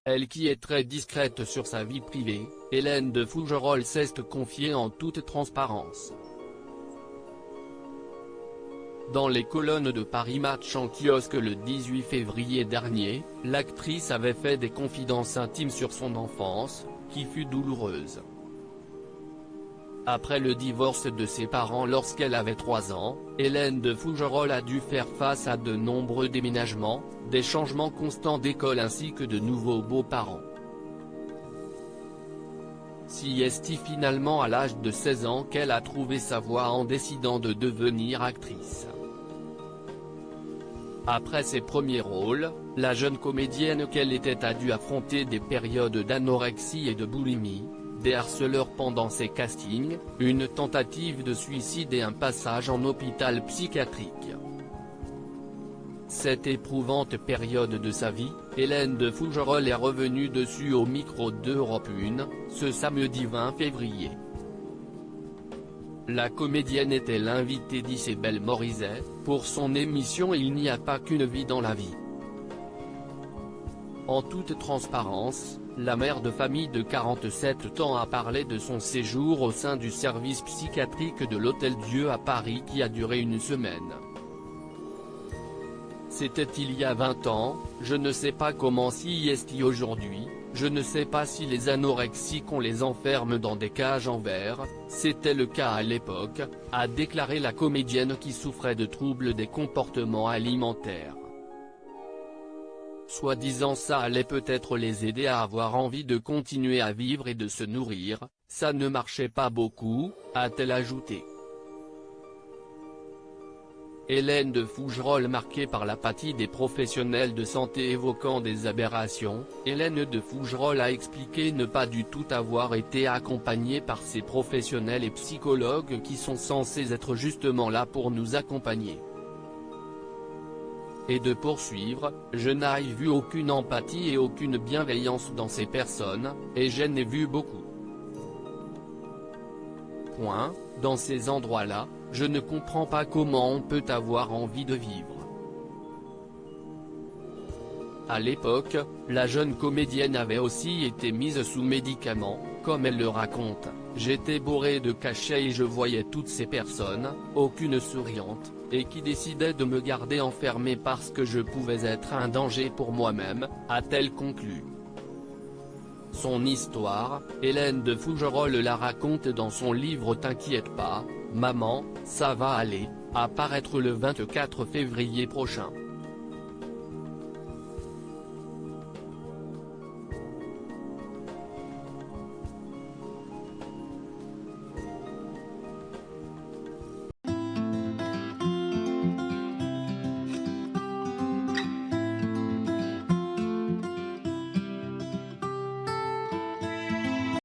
Elle qui est très discrète sur sa vie privée, Hélène de Fougerolles s'est confiée en toute transparence. Dans les colonnes de Paris Match en kiosque le 18 février dernier, l'actrice avait fait des confidences intimes sur son enfance, qui fut douloureuse. Après le divorce de ses parents lorsqu'elle avait 3 ans, Hélène de Fougerolles a dû faire face à de nombreux déménagements, des changements constants d'école ainsi que de nouveaux beaux-parents. C'est finalement à l'âge de 16 ans qu'elle a trouvé sa voie en décidant de devenir actrice. Après ses premiers rôles, la jeune comédienne qu'elle était a dû affronter des périodes d'anorexie et de boulimie, des harceleurs pendant ses castings, une tentative de suicide et un passage en hôpital psychiatrique. Cette éprouvante période de sa vie, Hélène de Fougerolles est revenue dessus au micro d'Europe 1, ce samedi 20 février. La comédienne était l'invitée d'Isabelle Morizet, pour son émission Il n'y a pas qu'une vie dans la vie. En toute transparence, la mère de famille de 47 ans a parlé de son séjour au sein du service psychiatrique de l'Hôtel-Dieu à Paris qui a duré une semaine. C'était il y a 20 ans, je ne sais pas comment s'y est aujourd'hui, je ne sais pas si les anorexiques on les enferme dans des cages en verre, c'était le cas à l'époque, a déclaré la comédienne qui souffrait de troubles des comportements alimentaires. Soi-disant ça allait peut-être les aider à avoir envie de continuer à vivre et de se nourrir, ça ne marchait pas beaucoup, a-t-elle ajouté. Hélène de Fougerolles marquée par l'apathie des professionnels de santé évoquant des aberrations, Hélène de Fougerolles a expliqué ne pas du tout avoir été accompagnée par ces professionnels et psychologues qui sont censés être justement là pour nous accompagner. Et de poursuivre, je n'ai vu aucune empathie et aucune bienveillance dans ces personnes, et j'en ai vu beaucoup. Dans ces endroits-là, je ne comprends pas comment on peut avoir envie de vivre. À l'époque, la jeune comédienne avait aussi été mise sous médicaments, comme elle le raconte, j'étais bourrée de cachets et je voyais toutes ces personnes, aucune souriante, et qui décidaient de me garder enfermée parce que je pouvais être un danger pour moi-même, a-t-elle conclu. Son histoire, Hélène de Fougerolles la raconte dans son livre T'inquiète pas, maman, ça va aller, à paraître le 24 février prochain.